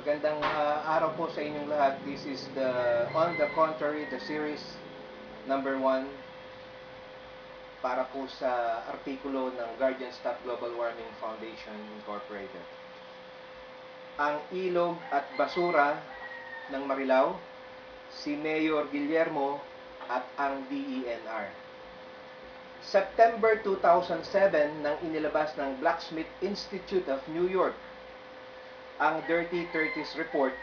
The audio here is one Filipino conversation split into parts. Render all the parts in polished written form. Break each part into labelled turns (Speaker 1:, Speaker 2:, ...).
Speaker 1: Magandang araw po sa inyong lahat. This is the On the Contrary, the series number 1 para po sa artikulo ng Guardian Stop Global Warming Foundation Incorporated. Ang ilog at basura ng Marilao, si Mayor Guillermo at ang DENR. September 2007 nang inilabas ng Blacksmith Institute of New York ang Dirty 30s report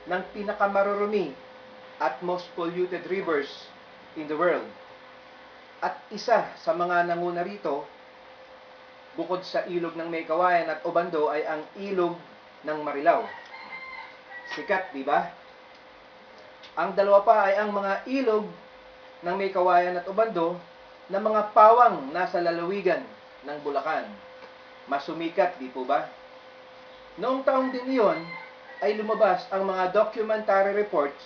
Speaker 1: ng pinakamarurumi at most polluted rivers in the world. At isa sa mga nanguna rito, bukod sa ilog ng May Kawayan at Obando, ay ang ilog ng Marilao. Sikat, di ba? Ang dalawa pa ay ang mga ilog ng May Kawayan at Obando na mga pawang nasa lalawigan ng Bulacan. Mas sumikat, di po ba? Noong taong din iyon ay lumabas ang mga documentary reports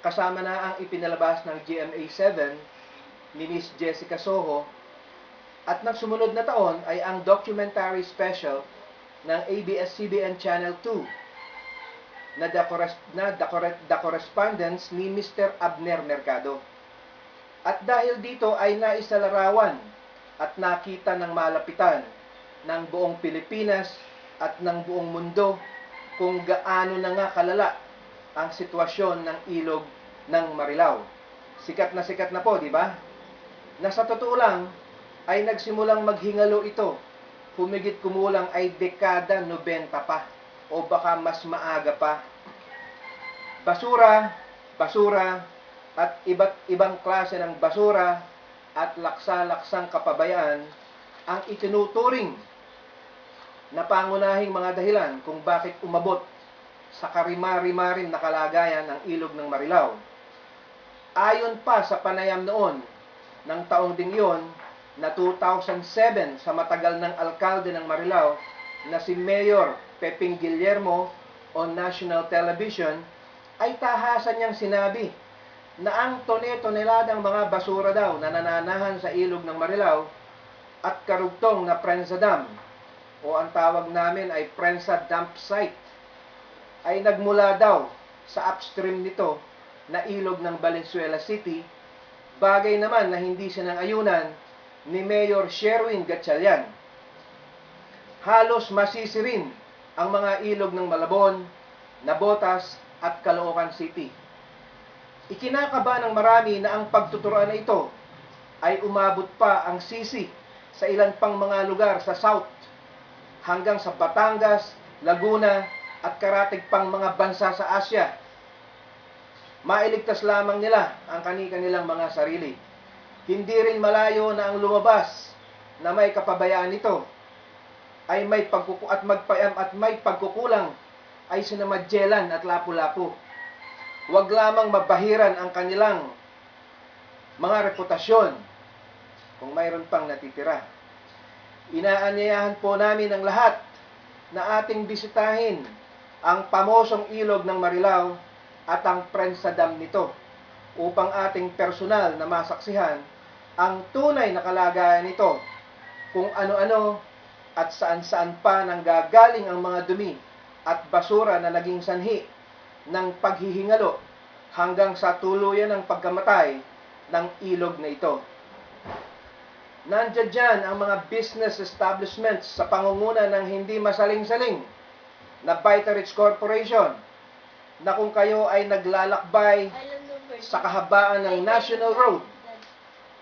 Speaker 1: kasama na ang ipinalabas ng GMA7 ni Miss Jessica Soho, at ng sumunod na taon ay ang documentary special ng ABS-CBN Channel 2 na The Correspondence ni Mr. Abner Mercado. At dahil dito ay naisalarawan at nakita ng malapitan ng buong Pilipinas at ng buong mundo kung gaano na nga kalala ang sitwasyon ng ilog ng Marilao. Sikat na po, di ba? Na sa totoo lang ay nagsimulang maghingalo ito. Humigit kumulang ay dekada 90 pa o baka mas maaga pa. Basura at iba't ibang klase ng basura at laksa-laksang kapabayaan ang itinuturing na pangunahing mga dahilan kung bakit umabot sa karimari-marim na kalagayan ng ilog ng Marilao. Ayon pa sa panayam noon ng taong ding iyon na 2007 sa matagal ng alkalde ng Marilao na si Mayor Peping Guillermo on National Television, ay tahasan niyang sinabi na ang tone-toneladang mga basura daw na nananahan sa ilog ng Marilao at karugtong na Prensa Dam o ang tawag namin ay Prensa Dump Site ay nagmula daw sa upstream nito na ilog ng Valenzuela City, bagay naman na hindi sinang-ayunan ni Mayor Sherwin Gatchalian. Halos masisi rin ang mga ilog ng Malabon, Navotas at Caloocan City. Ikinakaba ng marami na ang pagtuturoan na ito ay umabot pa ang sisi sa ilan pang mga lugar sa South hanggang sa Batangas, Laguna at karatig pang mga bansa sa Asia. Mailigtas lamang nila ang kani-kanilang mga sarili. Hindi rin malayo na ang lumabas na may kapabayaan nito ay may pagkukulang ay sina Magellan at Lapu-Lapu. Huwag lamang mabahiran ang kanilang mga reputasyon kung mayroon pang natitira. Inaanyayahan po namin ang lahat na ating bisitahin ang pamosong ilog ng Marilao at ang Prensa Dam nito upang ating personal na masaksihan ang tunay na kalagayan nito, kung ano-ano at saan-saan pa nanggagaling ang mga dumi at basura na naging sanhi ng paghihingalo hanggang sa tuluyan ng pagkamatay ng ilog na ito. Nandiyan dyan ang mga business establishments sa pangunguna ng hindi masaling-saling na Vitarex Corporation, na kung kayo ay naglalakbay sa kahabaan ng National Road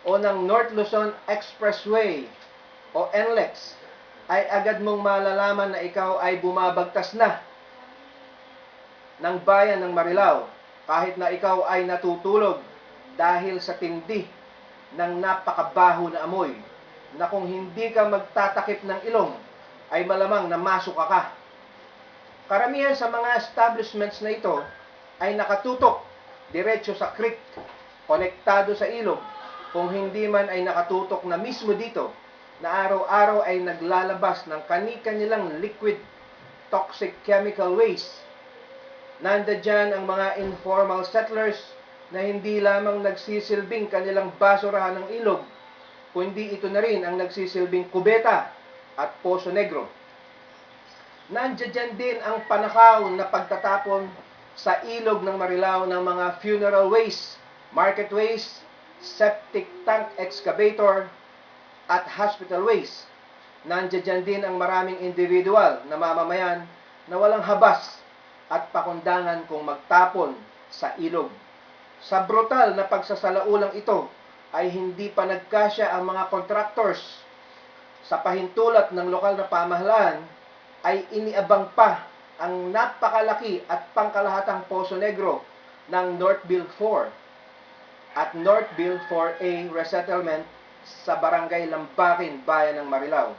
Speaker 1: o ng North Luzon Expressway o NLEX, ay agad mong malalaman na ikaw ay bumabagtas na ng bayan ng Marilao kahit na ikaw ay natutulog dahil sa tindi ng napakabaho na amoy na kung hindi ka magtatakip ng ilong ay malamang na masuka ka. Karamihan sa mga establishments na ito ay nakatutok diretso sa creek, konektado sa ilog, kung hindi man ay nakatutok na mismo dito na araw-araw ay naglalabas ng kani-kanilang liquid toxic chemical waste. Nandiyan ang mga informal settlers na hindi lamang nagsisilbing kanilang basurahan ng ilog, kundi ito na rin ang nagsisilbing kubeta at Poso Negro. Nandiyan din ang panakaw na pagtatapon sa ilog ng Marilao ng mga funeral waste, market waste, septic tank excavator, at hospital waste. Nandiyan din ang maraming individual na mamamayan na walang habas at pakundangan kung magtapon sa ilog. Sa brutal na pagsasalaulang ito ay hindi pa nagkasya ang mga contractors. Sa pahintulot ng lokal na pamahalaan ay iniabang pa ang napakalaki at pangkalahatang Poso Negro ng Northville 4 at Northville 4A Resettlement sa Barangay Lambakin, Bayan ng Marilao,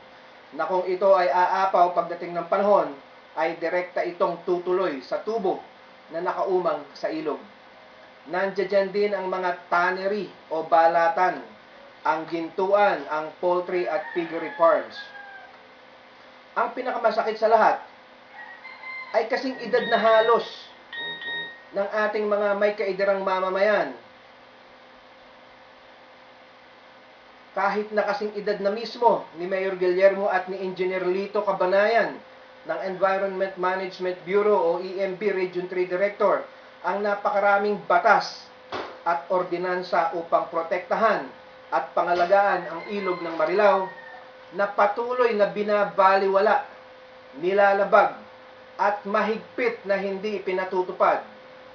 Speaker 1: na kung ito ay aapaw pagdating ng panahon, ay direkta itong tutuloy sa tubo na nakaumang sa ilog. Nandiyan din ang mga tannery o balatan, ang gintuan, ang poultry at piggery farms. Ang pinakamasakit sa lahat ay kasing edad na halos ng ating mga may kaidirang mamamayan. Kahit na kasing edad na mismo ni Mayor Guillermo at ni Engineer Lito Cabanayan ng Environment Management Bureau o EMB Region 3 Director, ang napakaraming batas at ordinansa upang protektahan at pangalagaan ang ilog ng Marilao na patuloy na binabaliwala, nilalabag at mahigpit na hindi pinatutupad,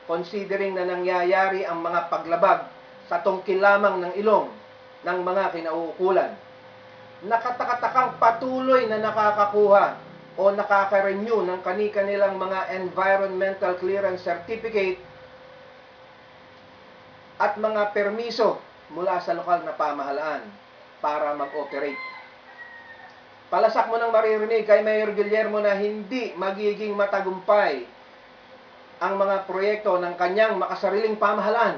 Speaker 1: considering na nangyayari ang mga paglabag sa tungkil lamang ng ilong ng mga kinauukulan. Nakatakatakang patuloy na nakakakuha o nakaka-renew ng kani-kanilang mga environmental clearance certificate at mga permiso mula sa lokal na pamahalaan para mag-operate. Palasak mo nang maririnig kay Mayor Guillermo na hindi magiging matagumpay ang mga proyekto ng kanyang makasariling pamahalaan,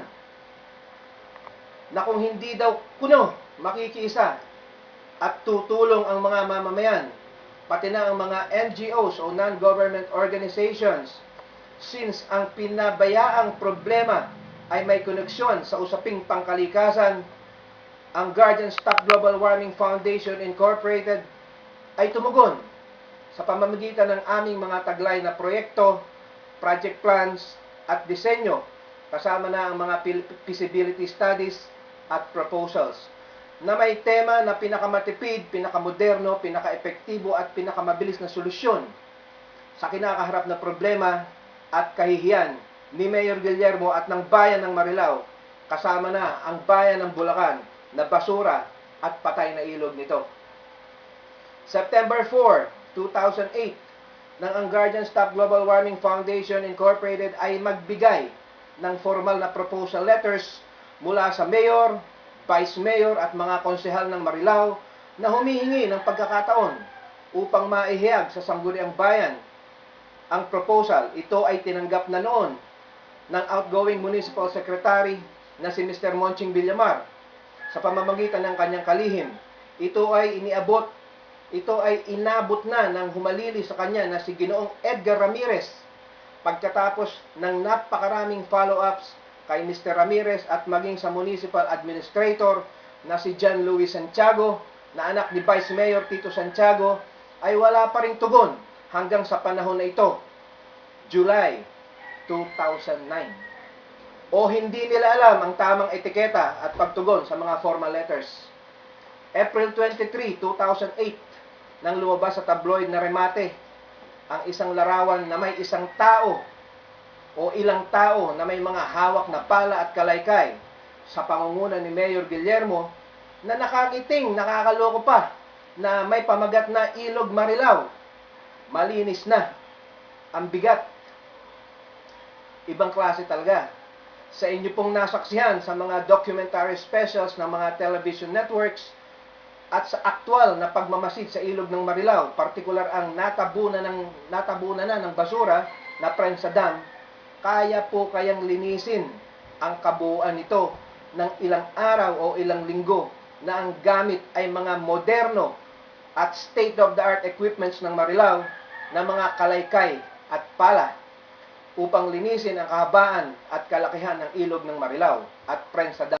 Speaker 1: na kung hindi daw kuno makikiisa at tutulong ang mga mamamayan, pati na ang mga NGOs o non-government organizations, since ang pinabayaang problema ay may koneksyon sa usaping pangkalikasan, ang Guardian Stop Global Warming Foundation Incorporated ay tumugon sa pamamagitan ng aming mga taglay na proyekto, project plans at disenyo, kasama na ang mga feasibility studies at proposals na may tema na pinakamatipid, pinakamoderno, pinakaepektibo at pinakamabilis na solusyon sa kinakaharap na problema at kahihiyan ni Mayor Guillermo at ng bayan ng Marilao, kasama na ang bayan ng Bulacan na basura at patay na ilog nito. September 4, 2008, nang ang Guardian Stop Global Warming Foundation Incorporated ay magbigay ng formal na proposal letters mula sa Mayor, Vice Mayor at mga konsehal ng Marilao na humihingi ng pagkakataon upang maihayag sa Sangguniang Bayan ang proposal. Ito ay tinanggap na noon ng outgoing Municipal Secretary na si Mr. Monching Villamar sa pamamagitan ng kanyang kalihim. Ito ay inabot na ng humalili sa kanya na si Ginoong Edgar Ramirez pagkatapos ng napakaraming follow-ups kay Mr. Ramirez at maging sa Municipal Administrator na si John Luis Santiago, na anak ni Vice Mayor Tito Santiago, ay wala pa ring tugon hanggang sa panahon na ito, July 2009. O hindi nila alam ang tamang etiketa at pagtugon sa mga formal letters. April 23, 2008, nang lumabas sa tabloid na Remate ang isang larawan na may isang tao o ilang tao na may mga hawak na pala at kalaykay sa pangunguna ni Mayor Guillermo na nakakiting, nakakaloko pa na may pamagat na Ilog Marilao. Malinis na. Ang bigat. Ibang klase talaga. Sa inyo pong nasaksihan sa mga documentary specials ng mga television networks at sa aktwal na pagmamasid sa Ilog ng Marilao, partikular ang natabunan na ng basura na Prensa Dam, kaya po kayang linisin ang kabuuan nito ng ilang araw o ilang linggo na ang gamit ay mga moderno at state-of-the-art equipments ng Marilao na mga kalaykay at pala upang linisin ang kahabaan at kalakihan ng ilog ng Marilao at Prensa Dam.